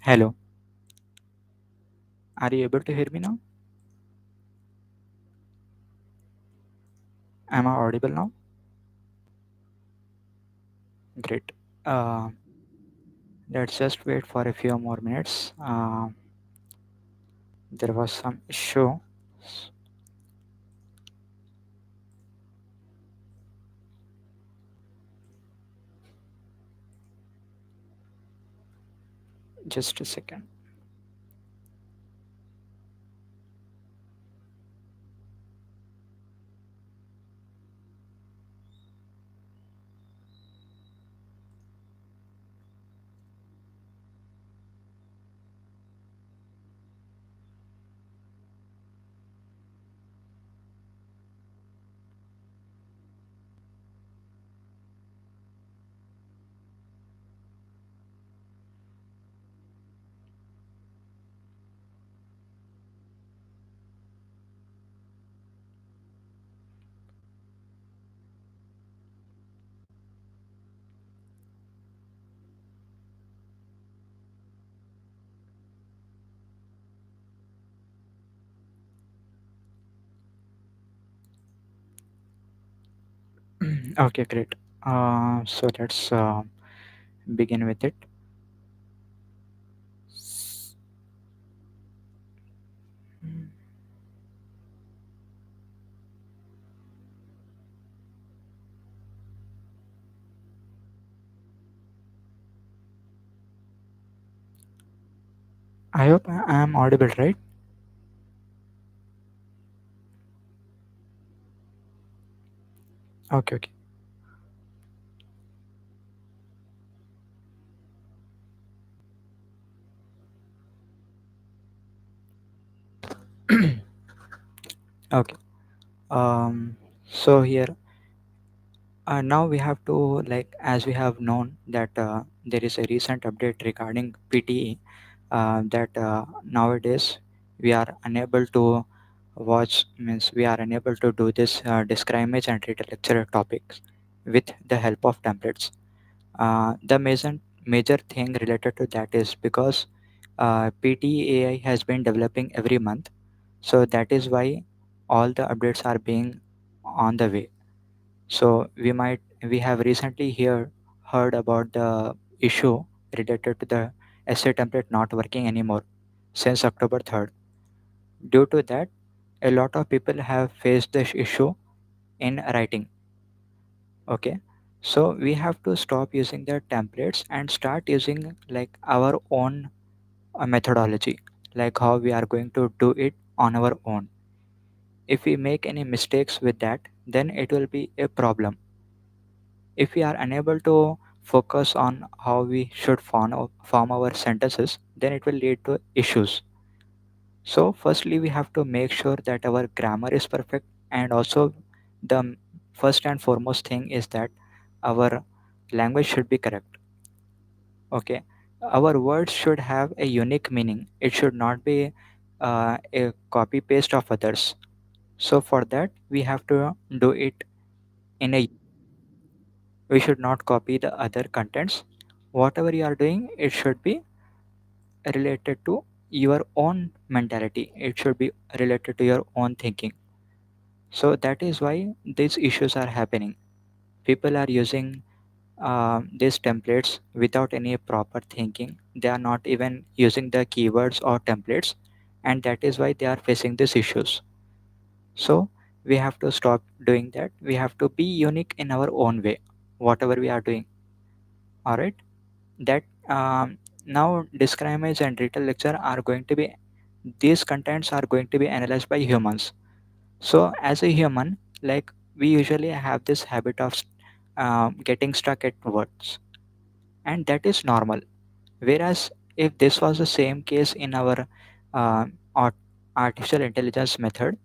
Hello, are you able to hear me now? Am I audible now? Great. Uh, let's just wait for a few more minutes. There was some issue. Just a second. Okay, great. So let's begin with it. I hope I am audible, right? Okay, okay. Okay. So here now we have to, like, as we have known that there is a recent update regarding PTE, that nowadays we are unable to watch, means we are unable to do this describe image and read lecture topics with the help of templates. The major thing related to that is because PTE has been developing every month, so that is why all the updates are being on the way. So we have recently heard about the issue related to the essay template not working anymore since October 3rd. Due to that, a lot of people have faced this issue in writing. Okay. So we have to stop using the templates and start using like our own methodology, like how we are going to do it on our own. If we make any mistakes with that, then it will be a problem. If we are unable to focus on how we should form our sentences, then it will lead to issues. So, firstly, we have to make sure that our grammar is perfect, and also the first and foremost thing is that our language should be correct. Okay, our words should have a unique meaning, it should not be a copy paste of others. So, for that, we have to do it in a, we should not copy the other contents. Whatever you are doing, it should be related to your own mentality, it should be related to your own thinking. So that is why these issues are happening. People are using these templates without any proper thinking, they are not even using the keywords or templates, and that is why they are facing these issues. So we have to stop doing that, we have to be unique in our own way, whatever we are doing. All right, that now discriminate and retail lecture are going to be, these contents are going to be analyzed by humans. So as a human, like, we usually have this habit of getting stuck at words, and that is normal. Whereas if this was the same case in our uh, art- artificial intelligence method,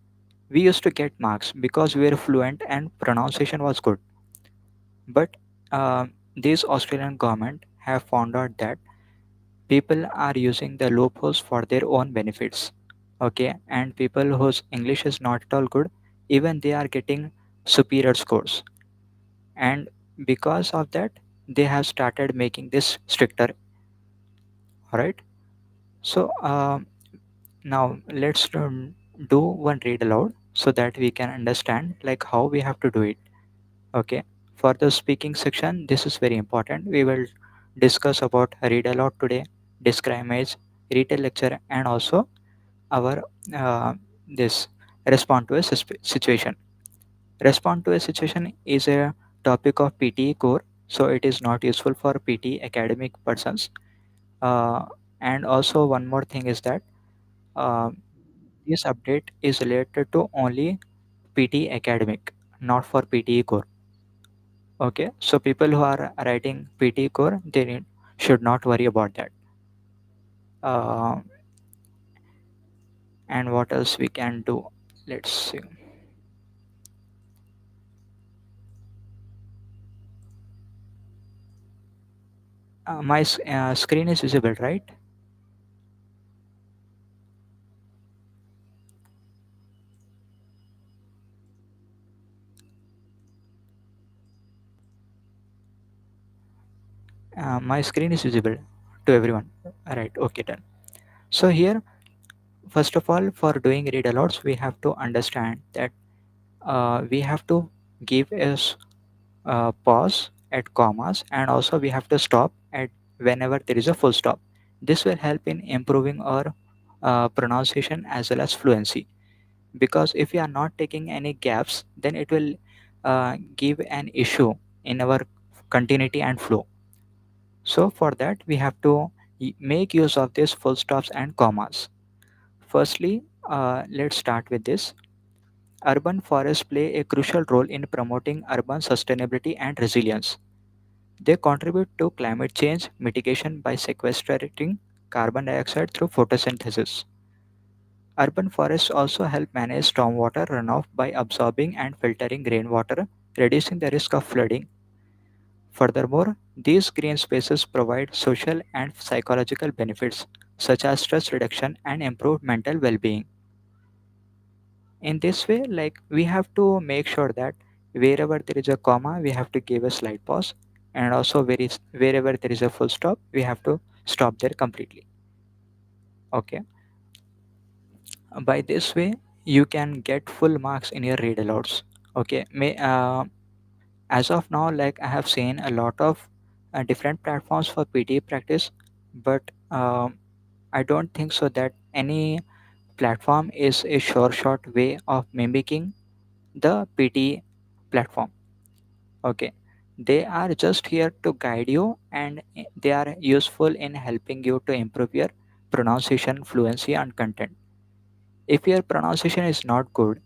we used to get marks because we were fluent and pronunciation was good. But this Australian government have found out that people are using the loopholes for their own benefits. Okay, and people whose English is not at all good, even they are getting superior scores. And because of that, they have started making this stricter. All right. So now let's do one read aloud so that we can understand like how we have to do it. Okay, for the speaking section, this is very important. We will discuss about read aloud today, describe image, retell lecture, and also our this respond to a situation. Respond to a situation is a topic of PTE core, so it is not useful for PTE academic persons. Uh, and also one more thing is that uh, this update is related to only PTE academic, not for PTE core. Okay, so people who are writing PT core, should not worry about that. Uh, and what else we can do? Let's see. My screen is visible, right? My screen is visible to everyone. Right. Okay, done. So here, first of all, for doing read alouds, we have to understand that we have to give a pause at commas, and also we have to stop at whenever there is a full stop. This will help in improving our pronunciation as well as fluency, because if we are not taking any gaps, then it will give an issue in our continuity and flow. So for that we have to make use of these full stops and commas. Firstly, let's start with this. Urban forests play a crucial role in promoting urban sustainability and resilience. They contribute to climate change mitigation by sequestrating carbon dioxide through photosynthesis. Urban forests also help manage stormwater runoff by absorbing and filtering rainwater, reducing the risk of flooding. Furthermore, these green spaces provide social and psychological benefits such as stress reduction and improved mental well-being. In this way, like we have to make sure that wherever there is a comma, we have to give a slight pause, and also wherever there is a full stop, we have to stop there completely. Okay. By this way, you can get full marks in your read alouds. Okay. As of now, like I have seen a lot of different platforms for PT practice, but I don't think so that any platform is a sure shot way of mimicking the PT platform. Okay, they are just here to guide you, and they are useful in helping you to improve your pronunciation, fluency, and content. If your pronunciation is not good,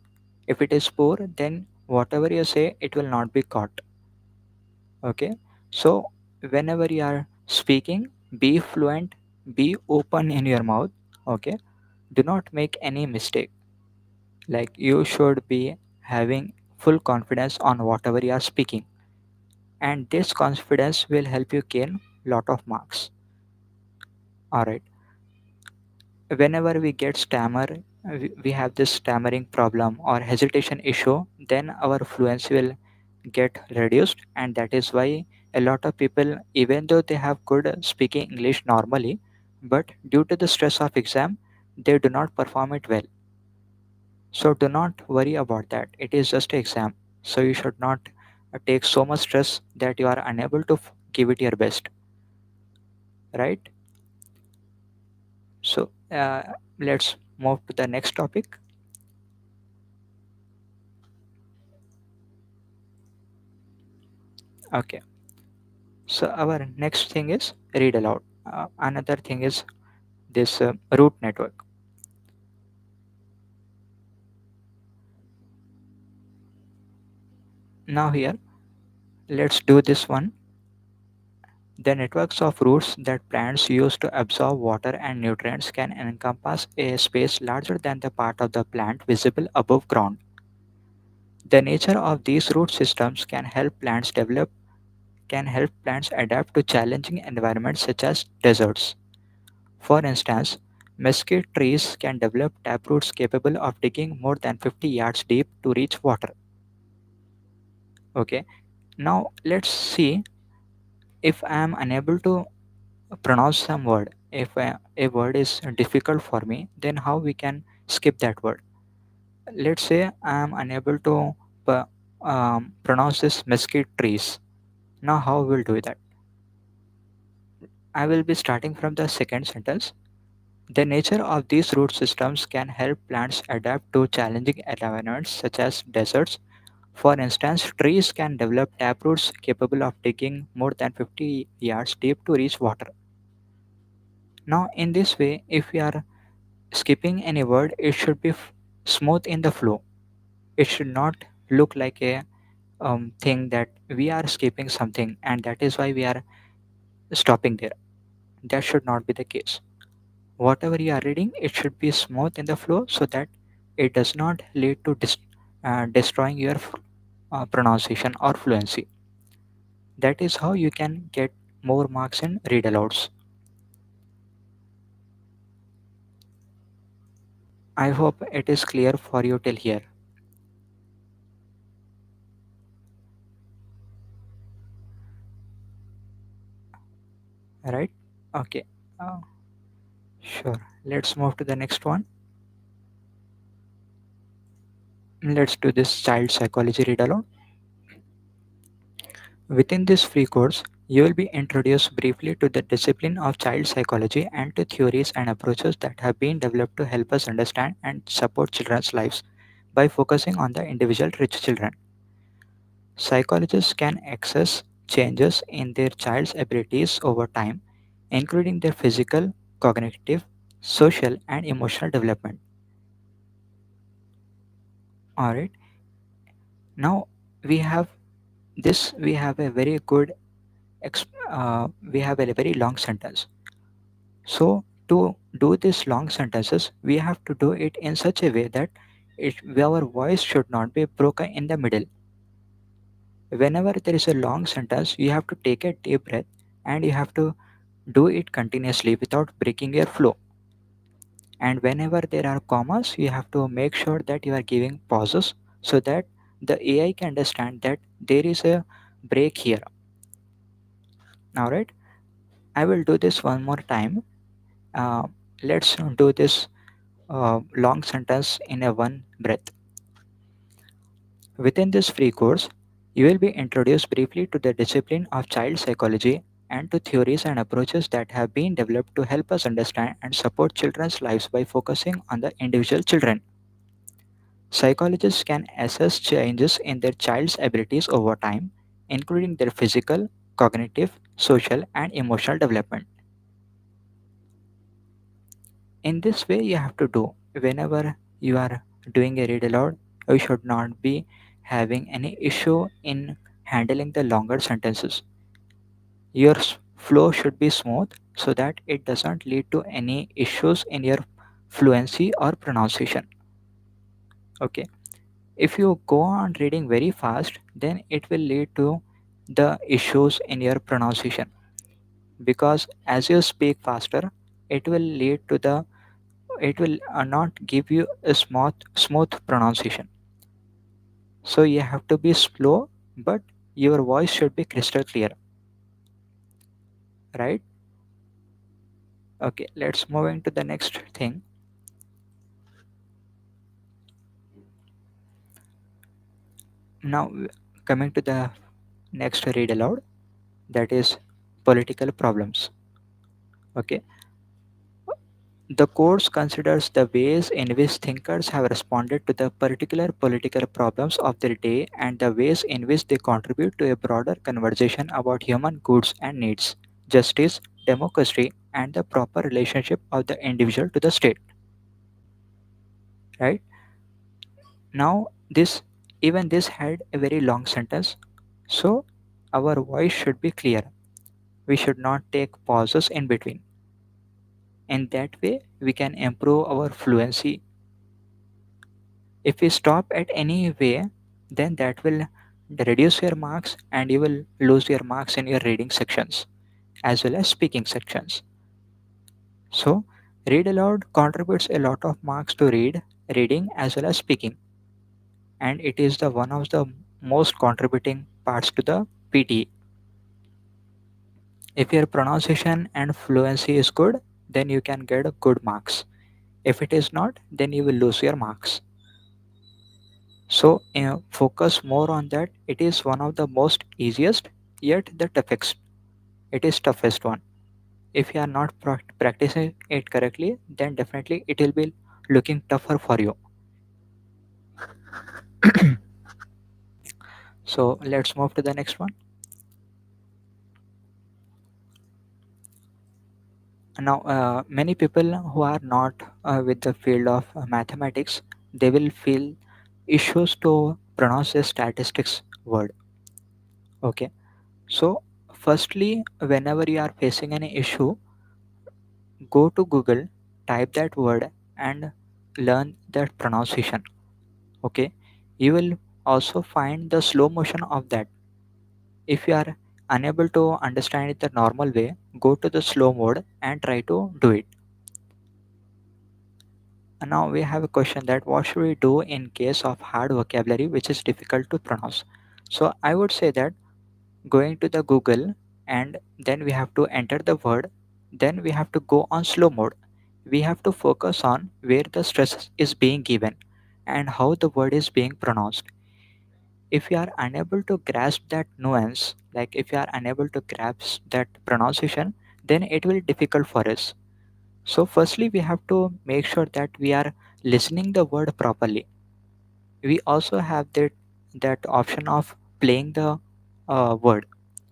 if it is poor, then whatever you say, it will not be caught. Okay, so whenever you are speaking, be fluent, be open in your mouth. Okay, do not make any mistake. Like you should be having full confidence on whatever you are speaking, and this confidence will help you gain lot of marks. All right, whenever we get stammer, we have this stammering problem or hesitation issue, then our fluency will get reduced, and that is why a lot of people, even though they have good speaking English normally, but due to the stress of exam, they do not perform it well. So do not worry about that, it is just an exam. So you should not take so much stress that you are unable to give it your best, right? So let's move to the next topic. Okay, so our next thing is read aloud. Another thing is this root network. Now here, let's do this one. The networks of roots that plants use to absorb water and nutrients can encompass a space larger than the part of the plant visible above ground. The nature of these root systems can help plants adapt to challenging environments such as deserts. For instance, mesquite trees can develop taproots capable of digging more than 50 yards deep to reach water. Okay, now let's see if I am unable to pronounce some word. if a word is difficult for me, then how we can skip that word? Let's say I am unable to p- pronounce this mesquite trees. Now how we'll do that? I will be starting from the second sentence. The nature of these root systems can help plants adapt to challenging environments such as deserts. For instance, trees can develop taproots capable of digging more than 50 yards deep to reach water. Now, in this way, if we are skipping any word, it should be smooth in the flow. It should not look like a thing that we are skipping something and that is why we are stopping there. That should not be the case. Whatever you are reading, it should be smooth in the flow so that it does not lead to destroying your pronunciation or fluency. That is how you can get more marks in read alouds. I hope it is clear for you till here, right? Okay, uh, sure. Let's move to the next one. Let's do this child psychology read aloud. Within this free course, you will be introduced briefly to the discipline of child psychology and to theories and approaches that have been developed to help us understand and support children's lives by focusing on the individual rich children. Psychologists can assess changes in their child's abilities over time, including their physical, cognitive, social, and emotional development. Alright, now we have we have a very good, we have a very long sentence. So, to do these long sentences, we have to do it in such a way that our voice should not be broken in the middle. Whenever there is a long sentence, you have to take a deep breath and you have to do it continuously without breaking your flow. And whenever there are commas, you have to make sure that you are giving pauses so that the AI can understand that there is a break here. Alright, I will do this one more time. Uh, let's do this long sentence in a one breath. Within this free course, you will be introduced briefly to the discipline of child psychology and to theories and approaches that have been developed to help us understand and support children's lives by focusing on the individual children. Psychologists can assess changes in their child's abilities over time, including their physical, cognitive, social, and emotional development. In this way, you have to do whenever you are doing a read aloud, you should not be having any issue in handling the longer sentences. Your flow should be smooth so that it doesn't lead to any issues in your fluency or pronunciation. Okay, if you go on reading very fast, then it will lead to the issues in your pronunciation, because as you speak faster, it will lead to the it will not give you a smooth pronunciation. So you have to be slow, but your voice should be crystal clear, right? Okay, let's move into the next thing. Now, coming to the next read aloud, that is political problems. Okay, the course considers the ways in which thinkers have responded to the particular political problems of their day and the ways in which they contribute to a broader conversation about human goods and needs, justice, democracy, and the proper relationship of the individual to the state. Right? Now, this had a very long sentence, so our voice should be clear. We should not take pauses in between. In that way, we can improve our fluency. If you stop at any way, then that will reduce your marks and you will lose your marks in your reading sections as well as speaking sections. So, read aloud contributes a lot of marks to reading as well as speaking, and it is the one of the most contributing parts to the PTE. If your pronunciation and fluency is good, then you can get good marks. If it is not, then you will lose your marks. So focus more on that. It is one of the most easiest, yet the toughest. It is toughest one. If you are not practicing it correctly, then definitely it will be looking tougher for you. So let's move to the next one. Now, many people who are not with the field of mathematics, they will feel issues to pronounce the statistics word. Okay. So, firstly, whenever you are facing any issue, go to Google, type that word, and learn that pronunciation. Okay. You will also find the slow motion of that. If you are unable to understand it the normal way, go to the slow mode and try to do it. And now we have a question that what should we do in case of hard vocabulary which is difficult to pronounce? So I would say that going to the Google and then we have to enter the word, then we have to go on slow mode. We have to focus on where the stress is being given and how the word is being pronounced. If you are unable to grasp that nuance, like if you are unable to grasp that pronunciation, then it will be difficult for us. So firstly we have to make sure that we are listening the word properly. We also have that option of playing the word.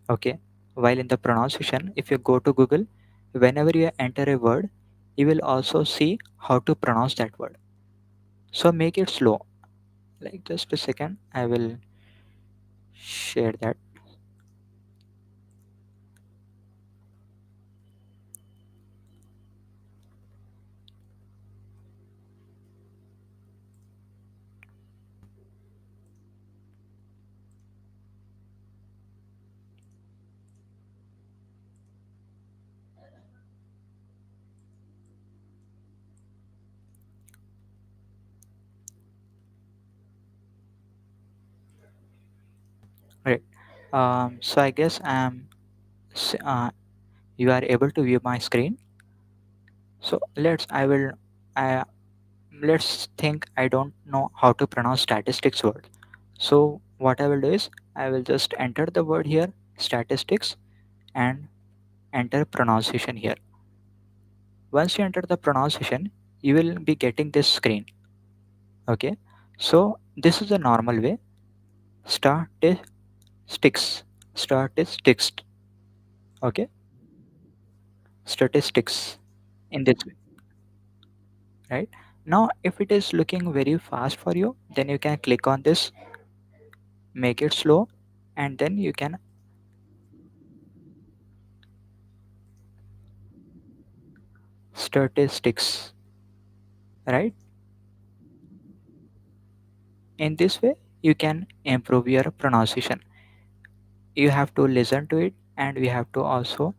Okay, while in the pronunciation, if you go to Google, whenever you enter a word, you will also see how to pronounce that word. So make it slow. Like just a second, I will share that. Right. So I guess s- uh, you are able to view my screen. So I let's think I don't know how to pronounce statistics word. So what I will do is I will just enter the word here, statistics, and enter pronunciation here. Once you enter the pronunciation, you will be getting this screen. Okay. So this is the normal way. Statistics. Statistics. Okay. Statistics in this way. Right. Now if it is looking very fast for you, then you can click on this, make it slow, and then you can statistics. Right. In this way you can improve your pronunciation. You have to listen to it and we have to also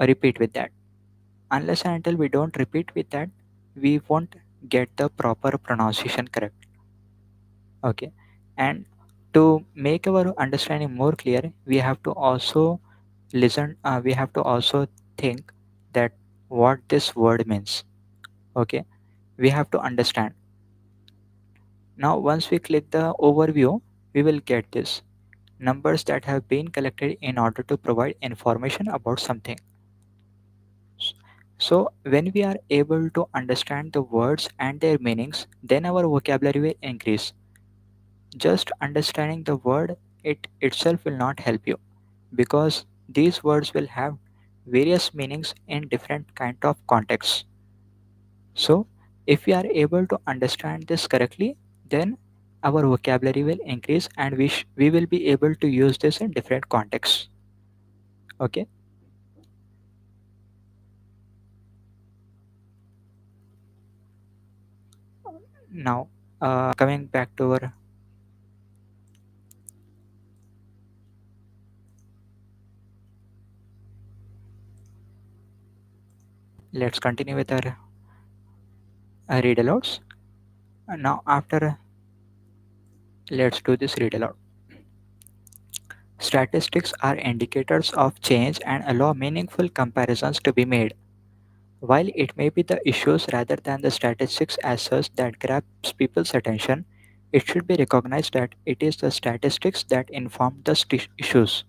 repeat with that. Unless and until we don't repeat with that, we won't get the proper pronunciation correct. Okay. And to make our understanding more clear, we have to also we have to also think that what this word means. Okay. We have to understand. Now once we click the overview, we will get this numbers that have been collected in order to provide information about something. So, when we are able to understand the words and their meanings, then our vocabulary will increase. Just understanding the word it itself will not help you because these words will have various meanings in different kind of contexts. So, if we are able to understand this correctly, then our vocabulary will increase and we will be able to use this in different contexts. Okay. Now, coming back to our, let's continue with our read alouds. Now, after let's do this read aloud. Statistics are indicators of change and allow meaningful comparisons to be made. While it may be the issues rather than the statistics as such that grabs people's attention, it should be recognized that it is the statistics that inform the issues.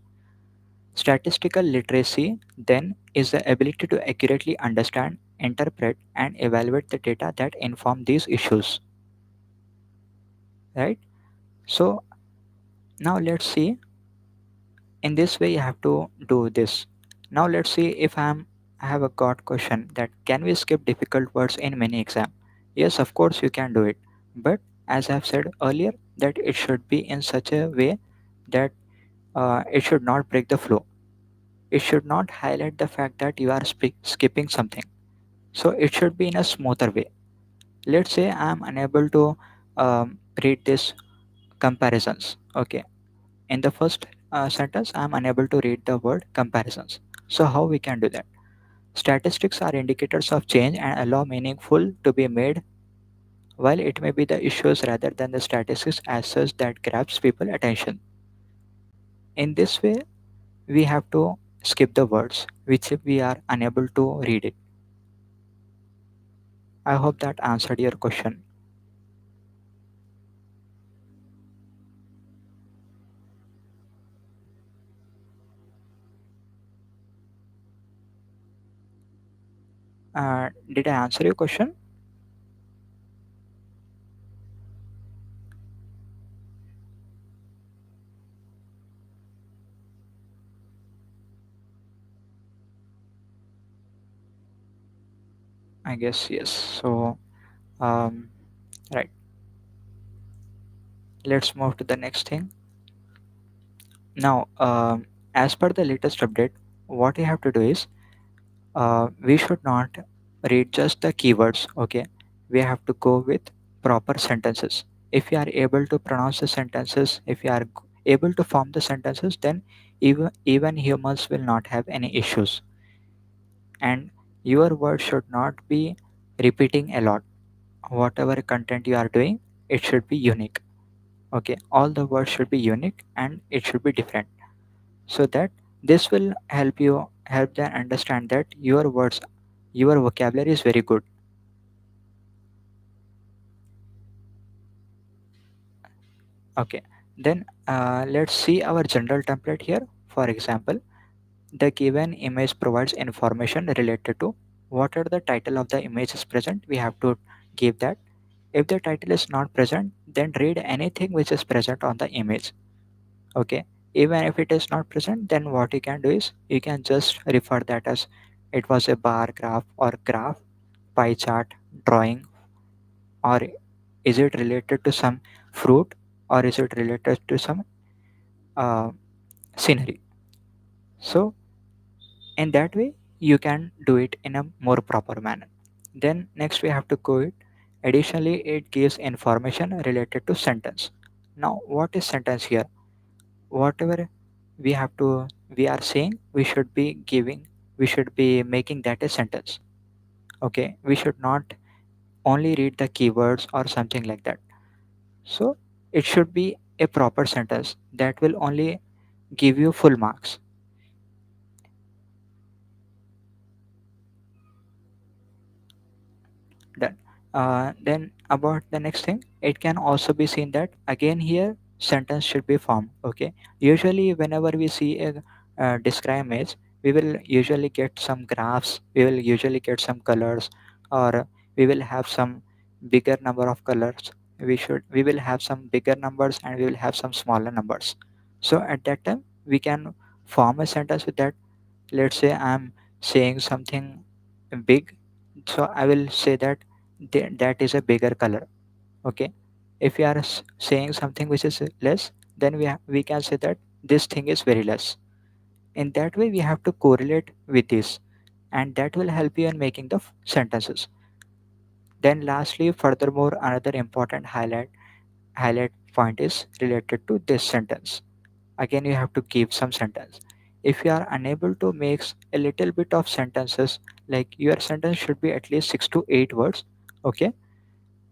Statistical literacy, then, is the ability to accurately understand, interpret, and evaluate the data that inform these issues. Right? So, now let's see. In this way, you have to do this. Now, let's see if I have a got question that can we skip difficult words in many exam? Yes, of course, you can do it. But as I've said earlier, that it should be in such a way that it should not break the flow. It should not highlight the fact that you are skipping something. So it should be in a smoother way. Let's say I am unable to read this comparisons. Okay, in the first sentence I am unable to read the word comparisons. So how we can do that? Statistics are indicators of change and allow meaningful to be made, while it may be the issues rather than the statistics as such that grabs people attention. In this way, we have to skip the words which we are unable to read it. I hope that answered your question. Did I answer your question? I guess yes. So, um, right. Let's move to the next thing. Now, as per the latest update, what you have to do is we should not read just the keywords. Okay, we have to go with proper sentences. If you are able to pronounce the sentences, if you are able to form the sentences, then even humans will not have any issues. And your words should not be repeating a lot. Whatever content you are doing, it should be unique. Okay, all the words should be unique and it should be different, so that this will help them understand that your words, your vocabulary is very good. Okay, then let's see our general template here. For example, the given image provides information related to what are the title of the image is present, we have to give that. If the title is not present, then read anything which is present on the image. Okay, even if it is not present, then what you can do is you can just refer that as it was a bar graph or graph, pie chart, drawing, or is it related to some fruit, or is it related to some uh, scenery. So in that way you can do it in a more proper manner. Then next we have to go it. Additionally, it gives information related to sentence. Now what is sentence here? Whatever we have to we are saying, we should be giving, we should be making that a sentence. Okay, we should not only read the keywords or something like that. So it should be a proper sentence that will only give you full marks. Done. Then about the next thing, it can also be seen that again here sentence should be formed. Okay, usually whenever we see a describe image, we will usually get some graphs, we will usually get some colors, or we will have some bigger number of colors. We will have some bigger numbers and we will have some smaller numbers. So at that time we can form a sentence with that. Let's say I'm saying something big, so I will say that that is a bigger color. Okay, if we are saying something which is less, then we can say that this thing is very less. In that way we have to correlate with this, and that will help you in making the sentences. Then lastly, furthermore, another important highlight point is related to this sentence. Again you have to give some sentence. If you are unable to make a little bit of sentences, like your sentence should be at least 6 to 8 words. Okay,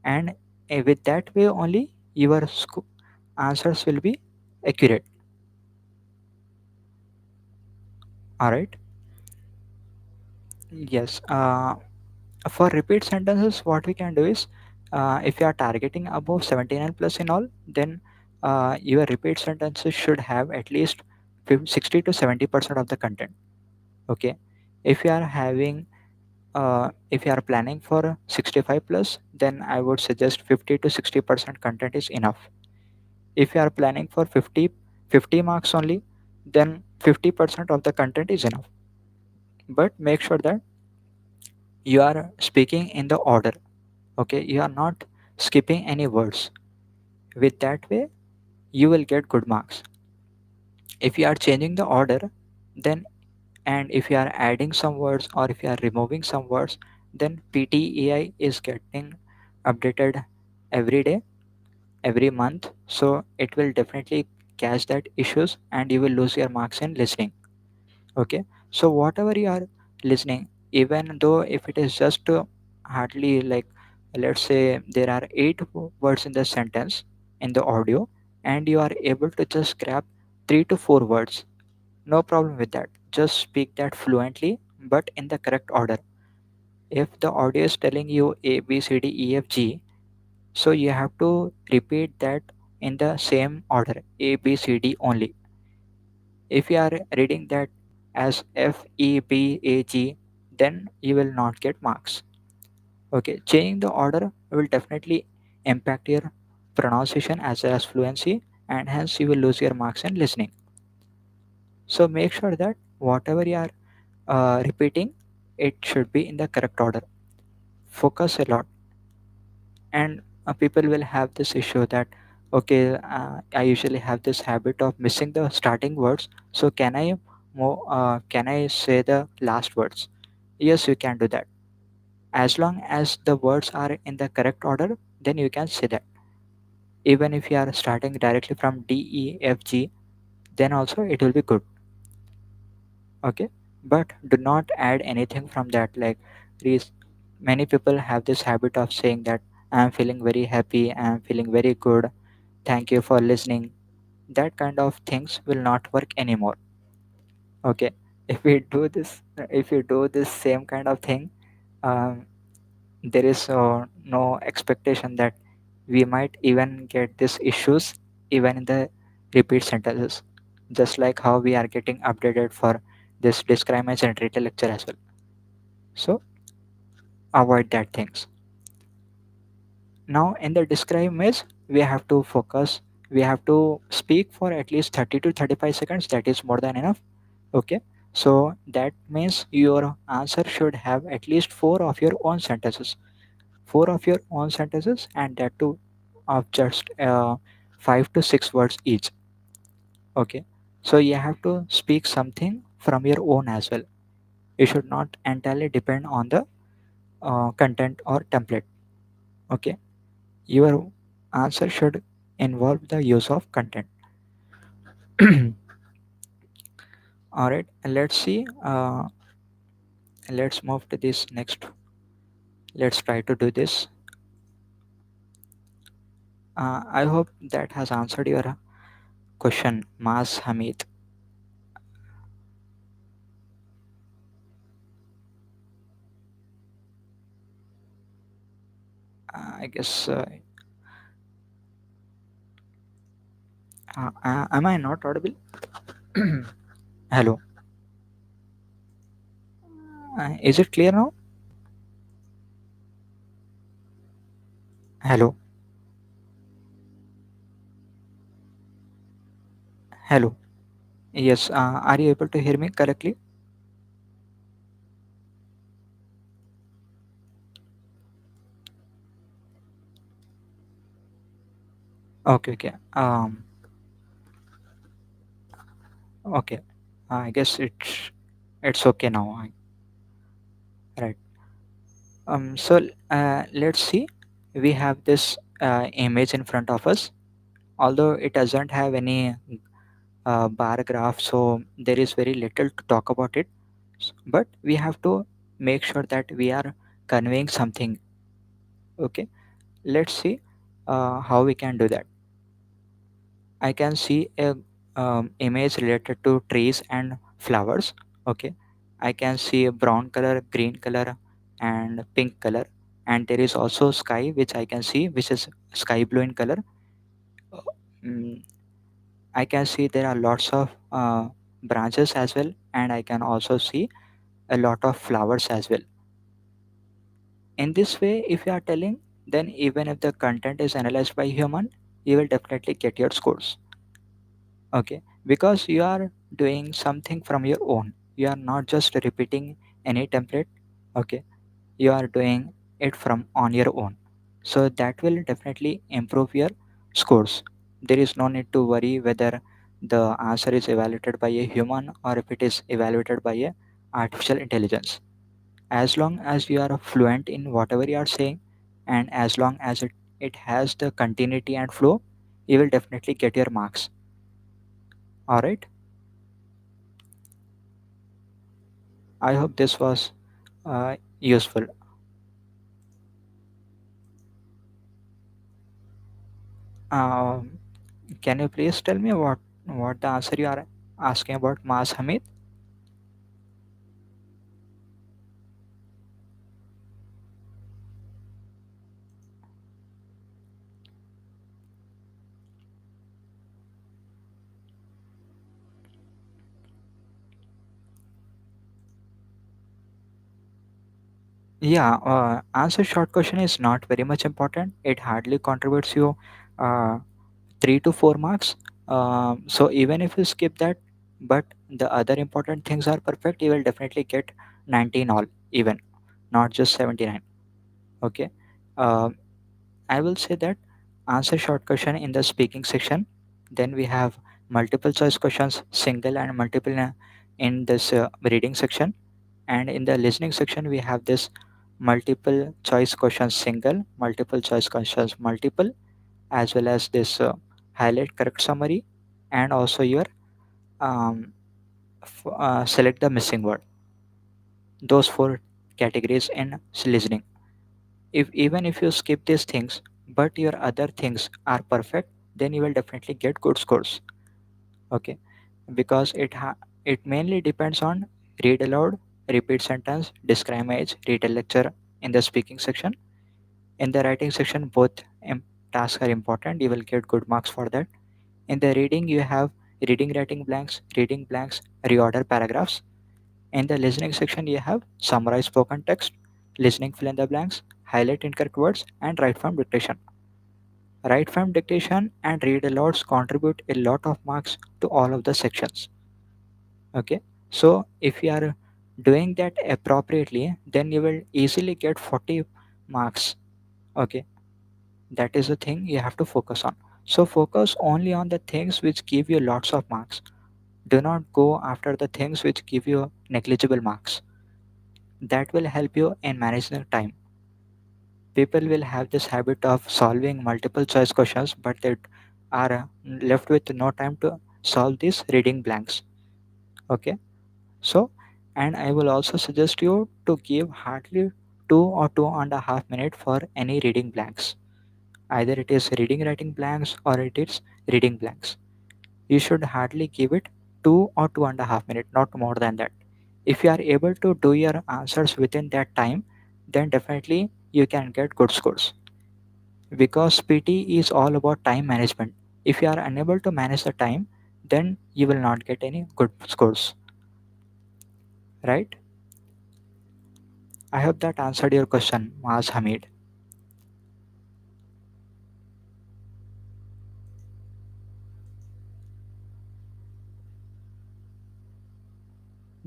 and with that way only your answers will be accurate. All right. Yes. For repeat sentences, what we can do is, if you are targeting above 79 plus in all, then your repeat sentences should have at least 60 to 70% of the content. Okay, if you are having if you are planning for 65 plus, then I would suggest 50 to 60% content is enough. If you are planning for 50 marks only, then 50% of the content is enough. But make sure that you are speaking in the order. Okay, you are not skipping any words. With that way, you will get good marks. If you are changing the order, then, and if you are adding some words or if you are removing some words, then PTEI is getting updated every day, every month, so it will definitely catch that issues and you will lose your marks in listening. Okay, so whatever you are listening, even though if it is just hardly like, let's say there are words in the sentence in the audio, and you are able to just grab 3 to 4 words, no problem with that. Just speak that fluently, but in the correct order. If the audio is telling you A, B, C, D, E, F, G, so you have to repeat that in the same order, A, B, C, D only. If you are reading that as F, E, B, A, G, then you will not get marks. Okay, changing the order will definitely impact your pronunciation as well as fluency, and hence you will lose your marks in listening. So make sure that whatever you are repeating, it should be in the correct order. Focus a lot, and people will have this issue that, okay, I usually have this habit of missing the starting words. So can I say the last words? Yes, you can do that. As long as the words are in the correct order, then you can say that. Even if you are starting directly from D, E, F, G, then also it will be good. Okay, but do not add anything from that, like these many people have this habit of saying that I am feeling very happy, I am feeling very good, thank you for listening. That kind of things will not work anymore. Okay, if we do this same kind of thing, um, there is no expectation that we might even get these issues even in the repeat sentences, just like how we are getting updated for this discrimination and retail lecture as well. So avoid that things. Now in the describe image, we have to focus, we have to speak for at least 30 to 35 seconds, that is more than enough. Okay, so that means your answer should have at least four of your own sentences, and that too of just 5 to 6 words each. Okay, so you have to speak something from your own as well. You should not entirely depend on the content or template. Okay, your answer should involve the use of content. All right, let's see, let's move to this next. Let's try to do this. I hope that has answered your question, Mas Hamid. I guess, am I not audible? Hello, is it clear now? Hello, hello. Yes, are you able to hear me correctly? Okay, okay. Okay. I guess it's okay now. Right. So let's see. We have this image in front of us. Although it doesn't have any bar graph, so there is very little to talk about it. But we have to make sure that we are conveying something. Okay. Let's see how we can do that. I can see a image related to trees and flowers. Okay, I can see a brown color, green color, and pink color, and there is also sky which I can see which is sky blue in color. Uh, mm, I can see there are lots of branches as well, and I can also see a lot of flowers as well. In this way, if you are telling, then even if the content is analyzed by human, you will definitely get your scores. Okay, because you are doing something from your own. You are not just repeating any template. Okay, you are doing it from on your own, so that will definitely improve your scores. There is no need to worry whether the answer is evaluated by a human or if it is evaluated by a artificial intelligence. As long as you are fluent in whatever you are saying, and as long as it has the continuity and flow, you will definitely get your marks. All right, I hope this was useful. um, can you please tell me what the answer you are asking about, Mas Hamid? Yeah, answer short question is not very much important. It hardly contributes you uh, 3 to 4 marks. So even if you skip that, but the other important things are perfect, you will definitely get 19 all, even not just 79. Okay. Um I will say that answer short question in the speaking section. Then we have multiple choice questions, single and multiple in this reading section. And in the listening section, we have this multiple choice questions single, multiple choice questions multiple, as well as this highlight correct summary, and also your select the missing word. Those four categories in listening. If even if you skip these things, but your other things are perfect, then you will definitely get good scores. Okay, because it mainly depends on read aloud, repeat sentence, describe age, retell lecture in the speaking section. In the writing section, both tasks are important. You will get good marks for that. In the reading, you have reading blanks, reorder paragraphs. In the listening section, you have summarize spoken text, listening fill in the blanks, highlight incorrect words, and write from dictation. Write from dictation and read alouds contribute a lot of marks to all of the sections. Okay, so if you are doing that appropriately, then you will easily get 40 marks. Okay, that is the thing you have to focus on. So focus only on the things which give you lots of marks. Do not go after the things which give you negligible marks. That will help you in managing time. People will have this habit of solving multiple choice questions, but they are left with no time to solve these reading blanks. Okay, so, and I will also suggest you to give hardly 2 or 2.5 minutes for any reading blanks. Either it is reading writing blanks or it is reading blanks. You should hardly give it 2 or 2.5 minutes, not more than that. If you are able to do your answers within that time, then definitely you can get good scores. Because PT is all about time management. If you are unable to manage the time, then you will not get any good scores, right? I hope that answered your question, Maaz Hamid.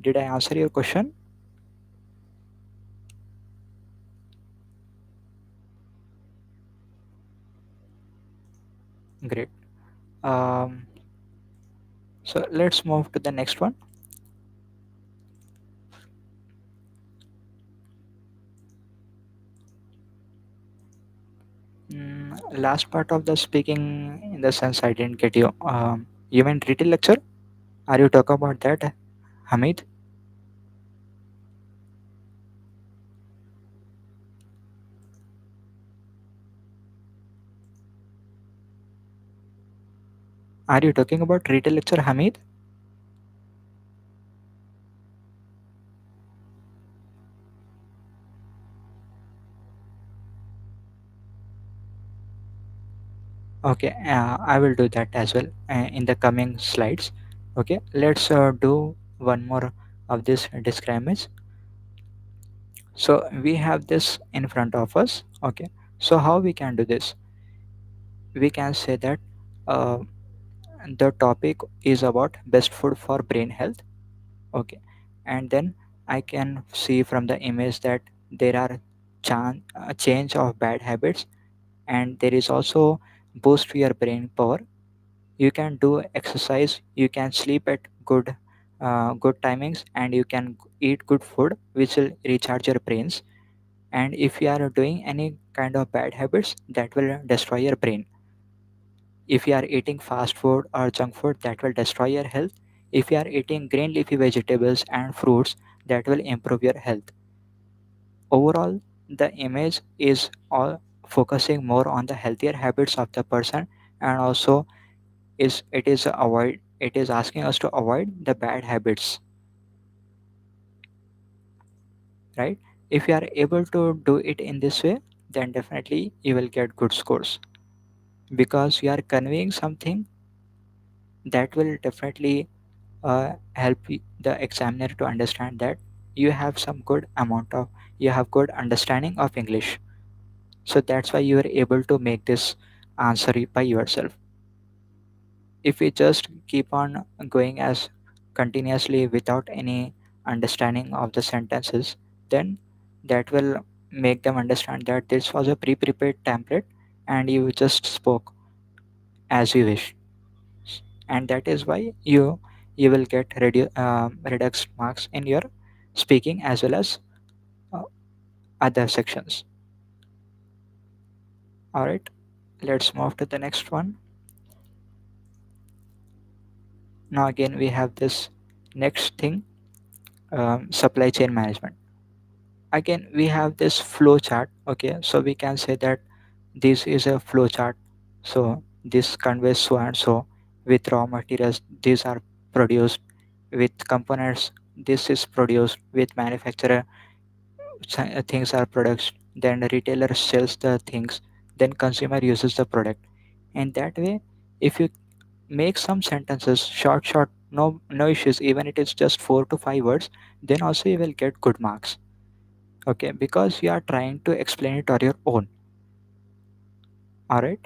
Did I answer your question? Great. Um, so let's move to the next one. Last part of the speaking, in the sense I didn't get you. You meant retail lecture? Are you talking about that, Hamid? Are you talking about retail lecture, Hamid? Okay, I will do that as well in the coming slides. Okay, let's do one more of this descriptions. So we have this in front of us. Okay, so how we can do this? We can say that uh, the topic is about best food for brain health. Okay, and then I can see from the image that there are change of bad habits, and there is also boost your brain power. You can do exercise, you can sleep at good timings, and you can eat good food which will recharge your brains. And if you are doing any kind of bad habits, that will destroy your brain. If you are eating fast food or junk food, that will destroy your health. If you are eating green leafy vegetables and fruits, that will improve your health. Overall, the image is all focusing more on the healthier habits of the person, and also it is asking us to avoid the bad habits, right? If you are able to do it in this way, then definitely you will get good scores, because you are conveying something that will definitely help the examiner to understand that you have some good amount of you have good understanding of English. So that's why you are able to make this answer by yourself. If we just keep on going as continuously without any understanding of the sentences, then that will make them understand that this was a pre-prepared template and you just spoke as you wish. And that is why you will get reduced marks in your speaking as well as uh, other sections. All right, let's move to the next one. Now again we have this next thing, supply chain management. Again we have this flow chart. Okay, so we can say that this is a flow chart. So this conveys so and so. With raw materials, these are produced. With components, this is produced. With manufacturer, things are produced. Then the retailer sells the things, then consumer uses the product. And that way, if you make some sentences short, no issues, even it is just 4 to 5 words, then also you will get good marks. Okay, because you are trying to explain it on your own. All right,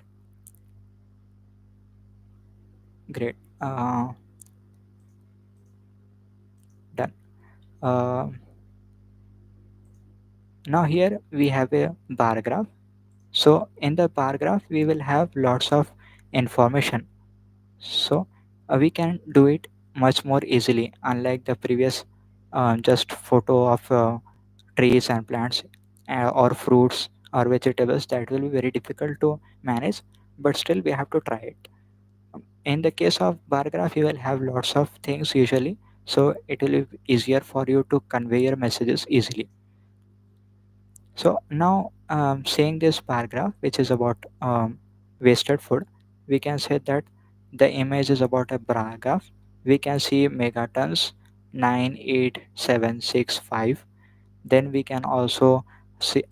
great. Done. uh, Now here we have a bar graph. So in the bar graph we will have lots of information. So we can do it much more easily, unlike the previous just photo of trees and plants or fruits or vegetables. That will be very difficult to manage, but still we have to try it. In the case of bar graph, you will have lots of things usually, so it will be easier for you to convey your messages easily. So now, saying this paragraph, which is about wasted food, we can say that the image is about a bar graph. We can see megatons 9, 8, 7, 6, 5. Then we can also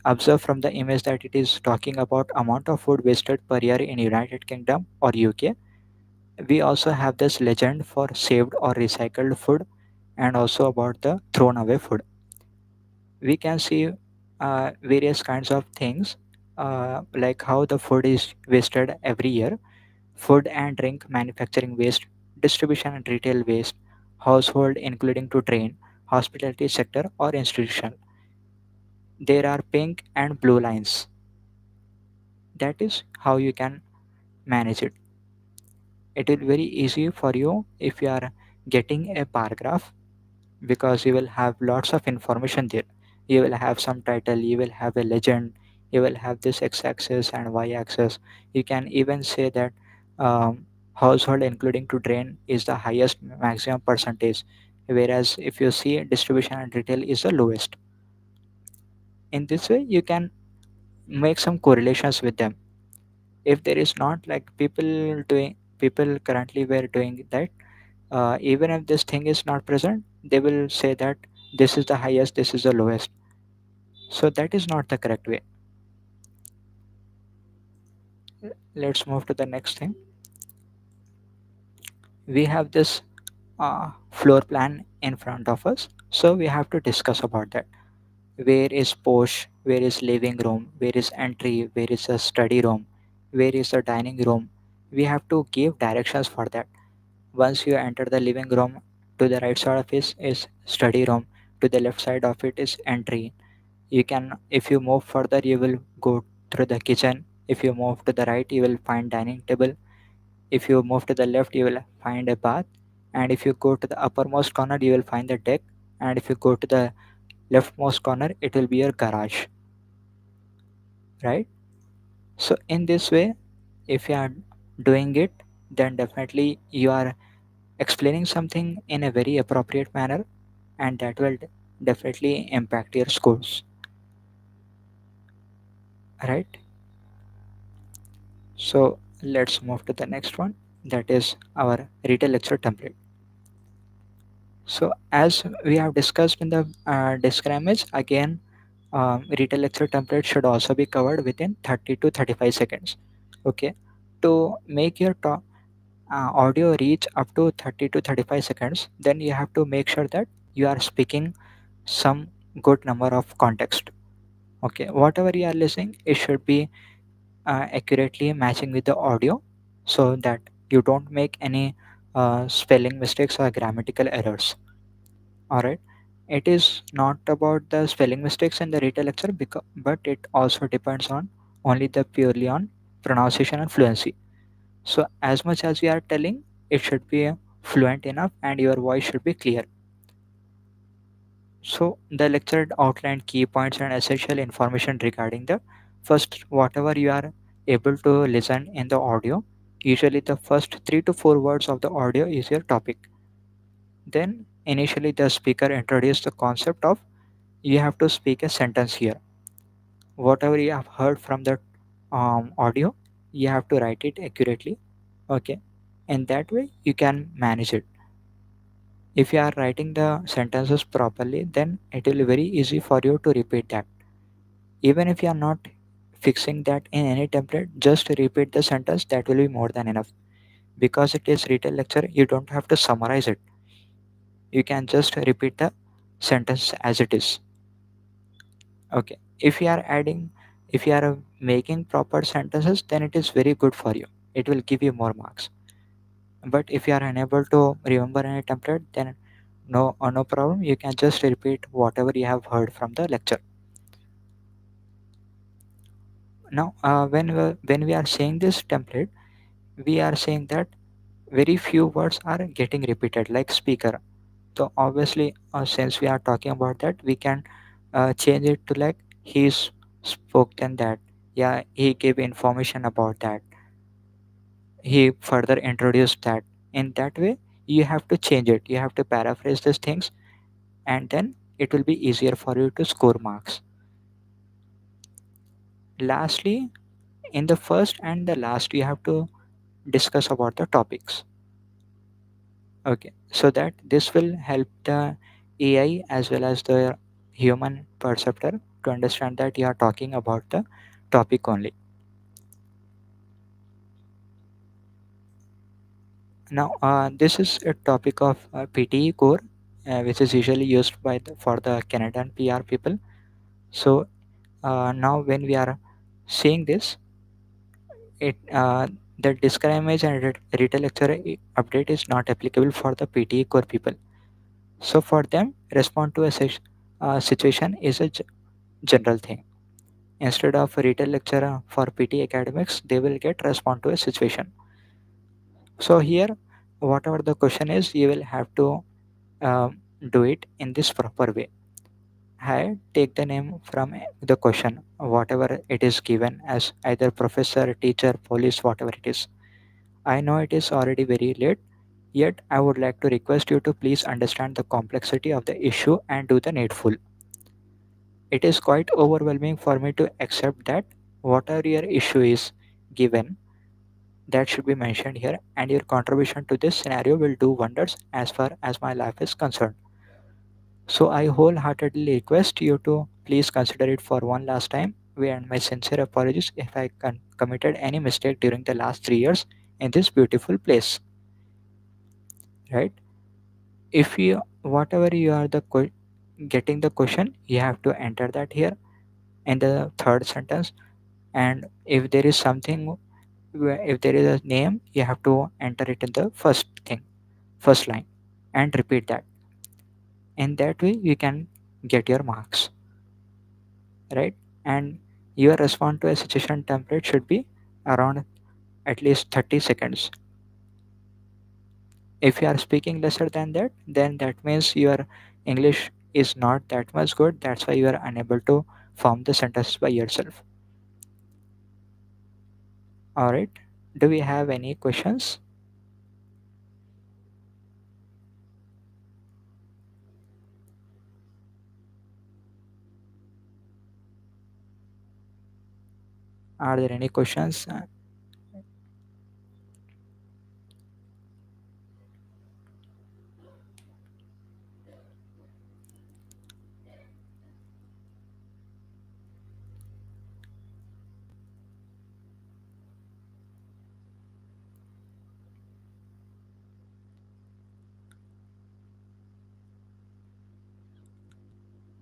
observe from the image that it is talking about amount of food wasted per year in United Kingdom or UK. We also have this legend for saved or recycled food, and also about the thrown away food. We can see various kinds of things, like how the food is wasted every year: food and drink manufacturing waste, distribution and retail waste, household including to train, hospitality sector or institution. There are pink and blue lines. That is how you can manage it. It will be very easy for you if you are getting a bar graph, because you will have lots of information there. You will have some title, you will have a legend, you will have this x-axis and y-axis. You can even say that household including to drain is the highest maximum percentage, whereas if you see distribution and retail is the lowest. In this way you can make some correlations with them. If there is not, like people currently were doing that, even if this thing is not present, they will say that this is the highest, this is the lowest. So that is not the correct way. let's move to the next thing. We have this floor plan in front of us, so we have to discuss about that. Where is porch, where is living room, where is entry, where is a study room, where is the dining room. We have to give directions for that. Once you enter the living room, to the right side of it is study room, to the left side of it is entry. You can, if you move further, you will go through the kitchen. If you move to the right, you will find dining table. If you move to the left, you will find a bath. And if you go to the uppermost corner, you will find the deck. And if you go to the leftmost corner, it will be your garage, right? So in this way, if you are doing it, then definitely you are explaining something in a very appropriate manner, and that will definitely impact your scores, right? So let's move to the next one, that is our retail lecture template. So as we have discussed in the discrimage, again, retail lecture template should also be covered within 30 to 35 seconds. Okay, to make your audio reach up to 30 to 35 seconds, then you have to make sure that you are speaking some good number of context. Okay, whatever you are listening, it should be accurately matching with the audio, so that you don't make any spelling mistakes or grammatical errors. All right, it is not about the spelling mistakes in the retail lecture, but it also depends on only the purely on pronunciation and fluency. So as much as you are telling, it should be fluent enough and your voice should be clear. So the lecture outlined key points and essential information regarding the first, whatever you are able to listen in the audio. Usually the first 3 to 4 words of the audio is your topic. Then initially the speaker introduced the concept of, you have to speak a sentence here. Whatever you have heard from the audio, you have to write it accurately. Okay, and that way you can manage it. If you are writing the sentences properly, then it will be very easy for you to repeat that. Even if you are not fixing that in any template, just repeat the sentence, that will be more than enough. Because it is retail lecture, you don't have to summarize it. You can just repeat the sentence as it is. Okay, if you are adding, if you are making proper sentences, then it is very good for you. It will give you more marks. But if you are unable to remember any template, then no problem, you can just repeat whatever you have heard from the lecture. Now when we are saying this template, we are saying that very few words are getting repeated like speaker. So obviously, since we are talking about that, we can change it to like, he's spoken that, yeah, he gave information about that, he further introduced that. In that way, you have to change it, you have to paraphrase these things, and then it will be easier for you to score marks. Lastly, in the first and the last, you have to discuss about the topics. Okay, so that this will help the AI as well as the human perceptor to understand that you are talking about the topic only. Now this is a topic of PTE core, which is usually used by for the Canadian PR people. So now when we are seeing this, it the describe image and retail lecture update is not applicable for the PTE core people. So for them, respond to a situation is a general thing. Instead of a retail lecture for PT academics, they will get respond to a situation. So here, whatever the question is, you will have to do it in this proper way. I take the name from the question, whatever it is given as either professor, teacher, police, whatever it is. I know it is already very late, yet I would like to request you to please understand the complexity of the issue and do the needful. It is quite overwhelming for me to accept that whatever your issue is given, that should be mentioned here, and your contribution to this scenario will do wonders as far as my life is concerned. So I wholeheartedly request you to please consider it for one last time way and my sincere apologies if I committed any mistake during the last 3 years in this beautiful place. Right? If you whatever you are getting the question, you have to enter that here in the third sentence. And if there is something, if there is a name, you have to enter it in the first line, and repeat that. In that way you can get your marks, right? And your response to a situation template should be around at least 30 seconds. If you are speaking lesser than that, then that means your English is not that much good. That's why you are unable to form the sentence by yourself. All right. Do we have any questions? Are there any questions?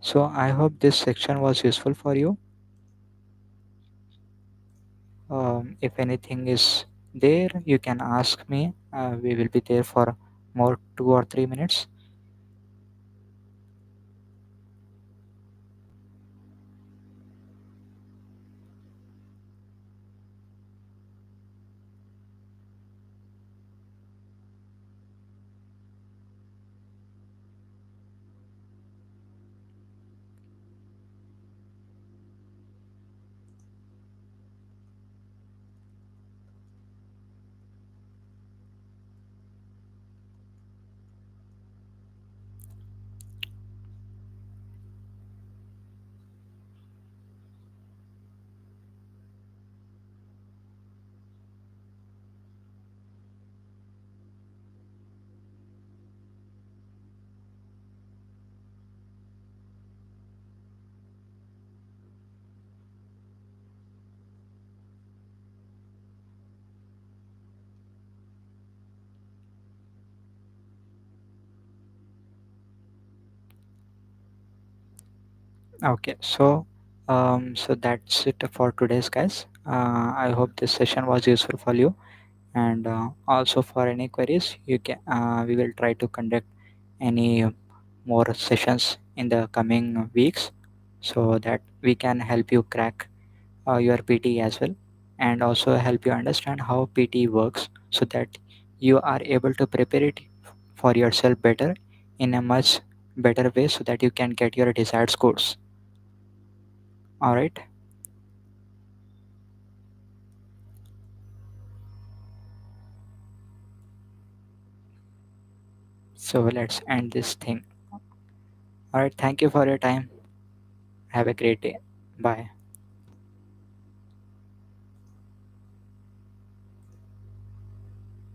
So I hope this section was useful for you. If anything is there, you can ask me. We will be there for more 2 or 3 minutes. Okay, so that's it for today's guys. I hope this session was useful for you, and also for any queries, you can we will try to conduct any more sessions in the coming weeks, so that we can help you crack your PT as well, and also help you understand how PT works, so that you are able to prepare it for yourself better in a much better way, so that you can get your desired scores. All right. So let's end this thing. All right. Thank you for your time. Have a great day. Bye.